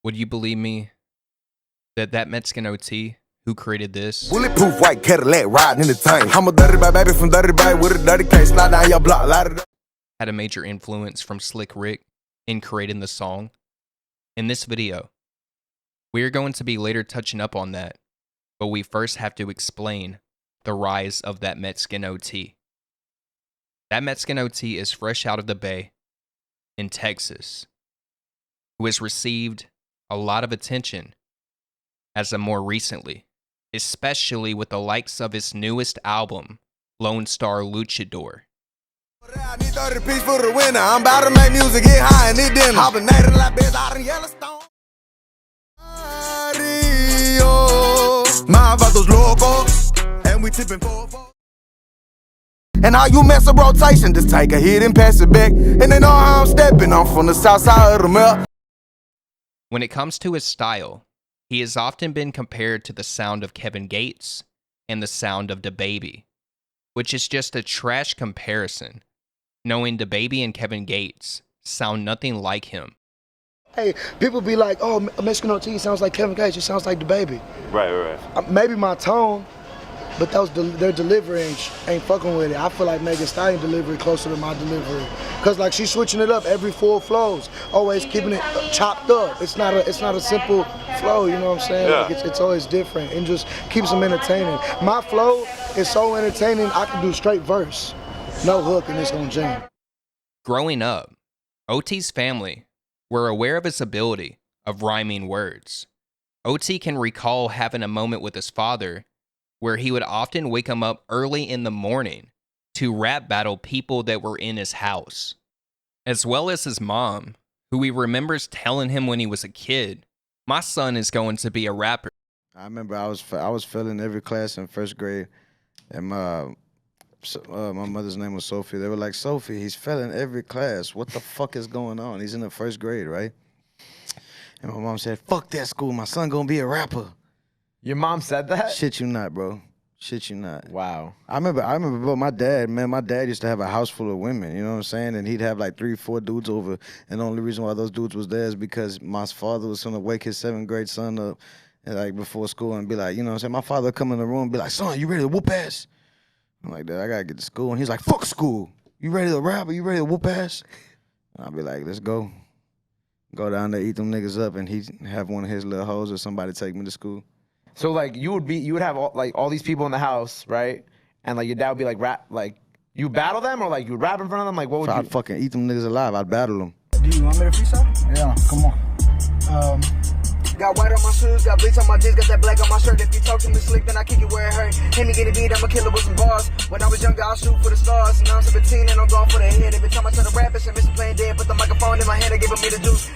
Would you believe me that Mexican OT who created this Bulletproof white Cadillac riding in the tank. I'm a dirty baby from dirty baby with a dirty case. Slide down your block, light it up. had a major influence from Slickrick in creating the song? In this video, we are going to be later touching up on that, but we first have to explain the rise of that Mexican OT. That Mexican OT is fresh out of the Bay in Texas, who has received a lot of attention as of more recently, especially with the likes of his newest album, Lone Star Luchador. I need 30 piece for the winner. I'm about to make music, get high and eat dinner. Hibernating like bitch out in Yellowstone. My vatos locos, and we tipping 4-4. And how you mess a rotation, just take a hit and pass it back. And they know how I'm stepping, I'm from the south side of the map. When it comes to his style, he has often been compared to the sound of Kevin Gates and the sound of DaBaby, which is just a trash comparison, knowing DaBaby and Kevin Gates sound nothing like him. Hey, people be like, oh, Mexican OT sounds like Kevin Gates, it sounds like DaBaby. Right. Maybe my tone, but their delivery ain't fucking with it. I feel like Megan Stallion delivery closer to my delivery. Cause like she's switching it up every 4 flows, always keeping it chopped up. It's not a simple flow, you know what I'm saying? Yeah. Like it's always different and just keeps them entertaining. My flow is so entertaining, I can do straight verse, no hook, and it's gonna jam. Growing up, OT's family were aware of his ability of rhyming words. OT can recall having a moment with his father where he would often wake him up early in the morning to rap battle people that were in his house, as well as his mom, who he remembers telling him when he was a kid, "My son is going to be a rapper." I remember I was failing every class in first grade, and my mother's name was Sophie. They were like, "Sophie, he's failing every class. What the fuck is going on? He's in the first grade, right?" And my mom said, "Fuck that school. My son gonna be a rapper." Your mom said that? Shit you not, bro. Shit you not. Wow. I remember, bro, my dad used to have a house full of women, you know what I'm saying? And he'd have like 3-4 dudes over. And the only reason why those dudes was there is because my father was gonna wake his 7th grade son up and like before school and be like, you know what I'm saying? My father would come in the room and be like, "Son, you ready to whoop ass?" I'm like, "Dad, I gotta get to school." And he's like, "Fuck school. You ready to rap or you ready to whoop ass?" And I'll be like, "Let's go." Go down there, eat them niggas up, and he'd have one of his little hoes or somebody take me to school. So like you would have all these people in the house, right? And like your dad would be like rap, like you battle them or like you rap in front of them, like what would I'd fucking eat them niggas alive. I'd battle them. Do you want me to freestyle? Yeah, come on. Got white on my shoes, got bleach on my jeans, got that black on my shirt. If you talk to me slick, then I kick it where it hurt. Hit me, get it beat, I'm a killer with some bars. When I was younger, I'll shoot for the stars. Now I'm 17 and I'm going for the head. Every time I try to rap, it's a mission playing dead. Put the microphone in my hand and giving me the juice.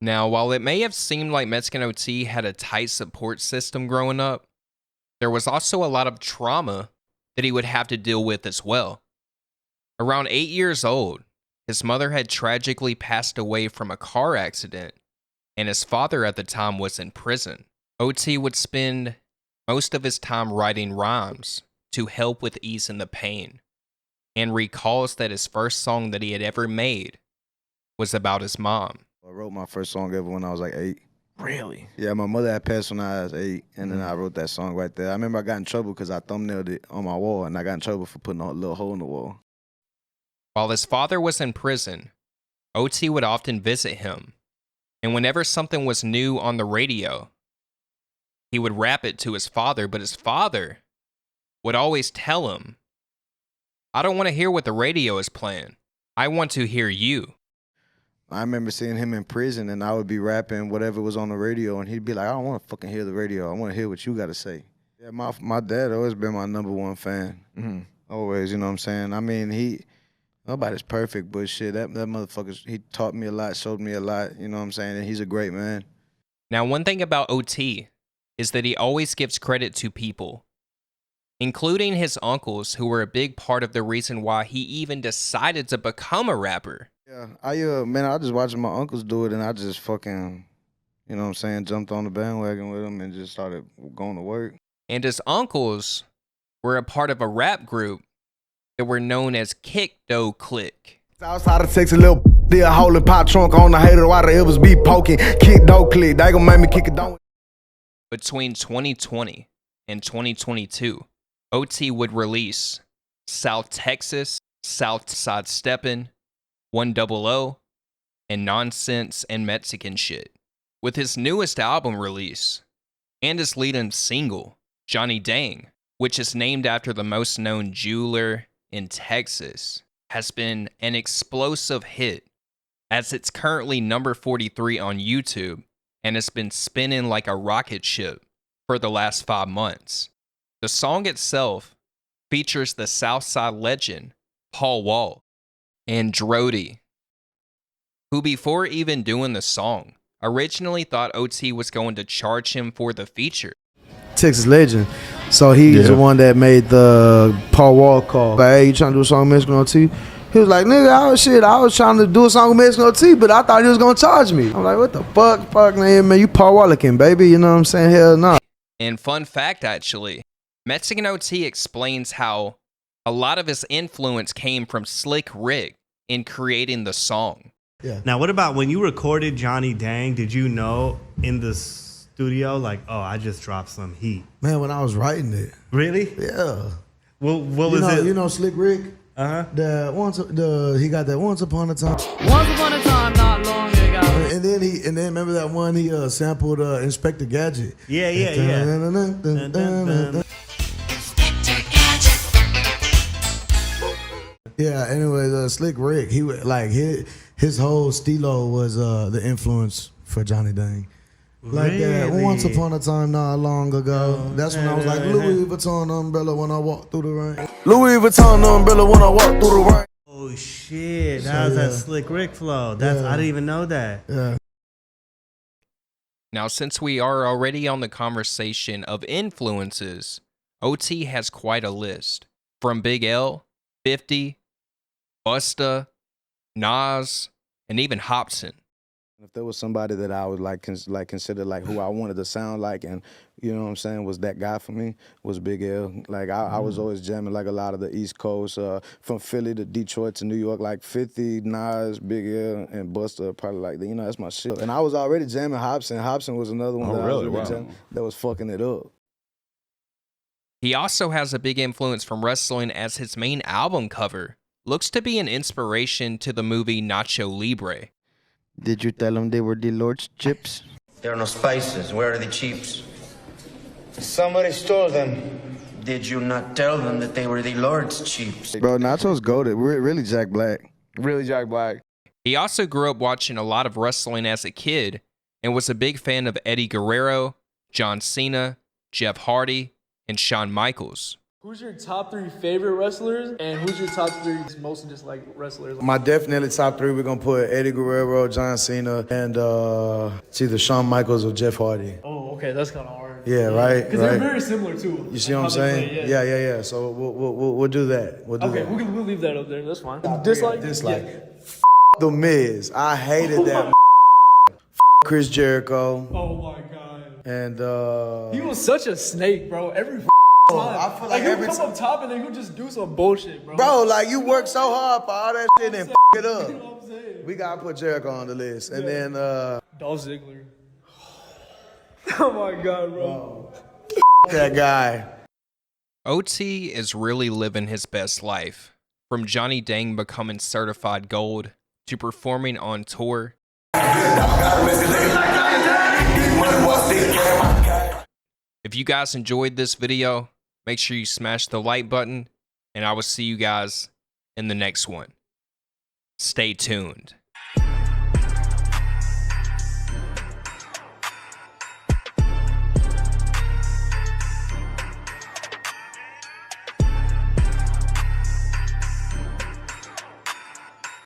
Now, while it may have seemed like Mexican OT had a tight support system growing up, there was also a lot of trauma that he would have to deal with as well. Around 8 years old, his mother had tragically passed away from a car accident, and his father at the time was in prison. OT would spend most of his time writing rhymes to help with easing the pain, and recalls that his first song that he had ever made was about his mom. I wrote my first song ever when I was like 8. Really? Yeah, my mother had passed when I was 8, and then I wrote that song right there. I remember I got in trouble because I thumbnailed it on my wall, and I got in trouble for putting a little hole in the wall. While his father was in prison, OT would often visit him, and whenever something was new on the radio, he would rap it to his father, but his father would always tell him, "I don't want to hear what the radio is playing. I want to hear you." I remember seeing him in prison, and I would be rapping whatever was on the radio, and he'd be like, "I don't want to fucking hear the radio. I want to hear what you got to say." Yeah, my dad always been my #1 fan. Mm-hmm. Always, you know what I'm saying? I mean, nobody's perfect, but shit, that motherfucker, he taught me a lot, showed me a lot, you know what I'm saying? And he's a great man. Now, one thing about OT is that he always gives credit to people, including his uncles, who were a big part of the reason why he even decided to become a rapper. Yeah, I just watched my uncles do it, and I just fucking, you know what I'm saying, jumped on the bandwagon with them and just started going to work. And his uncles were a part of a rap group that were known as Kick Dough Click. Outside of Texas, little Did a hole in pop trunk on the hater, why the elbows be poking. Kick dope click, they gon' make me kick it down. Between 2020 and 2022, OT would release South Texas, Southside Steppin', 100, and Nonsense and Mexican Shit. With his newest album release, and his lead-in single, Johnny Dang, which is named after the most known jeweler in Texas, has been an explosive hit, as it's currently number 43 on YouTube and has been spinning like a rocket ship for the last 5 months. The song itself features the Southside legend, Paul Wall, and Drody, who before even doing the song, originally thought OT was going to charge him for the feature. Texas legend. So he's the one that made the Paul Wall call. Like, hey, you trying to do a song with Mexican OT? He was like, nigga, I was trying to do a song with Mexican OT, but I thought he was gonna charge me. I'm like, what the fuck, man, you Paul Wallerkin, baby, you know what I'm saying? Hell no. And fun fact, actually, Mexican OT explains how a lot of his influence came from Slick Rick in creating the song. Yeah. Now, what about when you recorded Johnny Dang? Did you know in the studio, like, oh, I just dropped some heat? Man, when I was writing it. Really? Yeah. What was it? You know Slick Rick? Uh-huh. He got that Once Upon a Time. Once upon a time, not long ago. And then remember that one he sampled Inspector Gadget. Yeah. Yeah, anyway, Slick Rick, he would like his whole stilo was the influence for Johnny Dang. Like that Once Upon a Time not long ago. That's when I was like Louis Vuitton umbrella when I walk through the rain. Louis Vuitton umbrella when I walk through the rain. Oh shit, that was that Slick Rick flow. I didn't even know that. Yeah. Now, since we are already on the conversation of influences, OT has quite a list. From Big L, 50, Busta, Nas, and even Hobson. If there was somebody that I would consider like who I wanted to sound like, and you know what I'm saying, was that guy for me, was Big L. Like I was always jamming like a lot of the East Coast, from Philly to Detroit to New York, like 50, Nas, Big L, and Busta, probably like that. You know, that's my shit. And I was already jamming Hobson. Hobson was another one that I was really jamming, that was fucking it up. He also has a big influence from wrestling, as his main album cover looks to be an inspiration to the movie Nacho Libre. Did you tell them they were the Lord's chips? There are no spices. Where are the chips? Somebody stole them. Did you not tell them that they were the Lord's chips? Bro, Nacho's goated. Really Jack Black. Really Jack Black. He also grew up watching a lot of wrestling as a kid and was a big fan of Eddie Guerrero, John Cena, Jeff Hardy, and Shawn Michaels. Who's your top 3 favorite wrestlers, and who's your top 3 most disliked wrestlers? My definitely top 3, we're gonna put Eddie Guerrero, John Cena, and it's either Shawn Michaels or Jeff Hardy. Oh, okay, that's kind of hard. Yeah, right. Because they're very similar too. You see what I'm saying? Yeah. So we'll do that. We'll leave that up there. That's fine. Dislike. Yeah. The Miz. I hated that. Chris Jericho. Oh my god. And he was such a snake, bro. Every time. I feel like he'll every come up top and then he'll just do some bullshit, bro. Bro, like you work so hard for all that shit and it up. You know what I'm saying? We gotta put Jericho on the list, and then Dolph Ziggler. Oh my god, bro. That guy. OT is really living his best life, from Johnny Dang becoming certified gold to performing on tour. If you guys enjoyed this video, make sure you smash the like button, and I will see you guys in the next one. Stay tuned.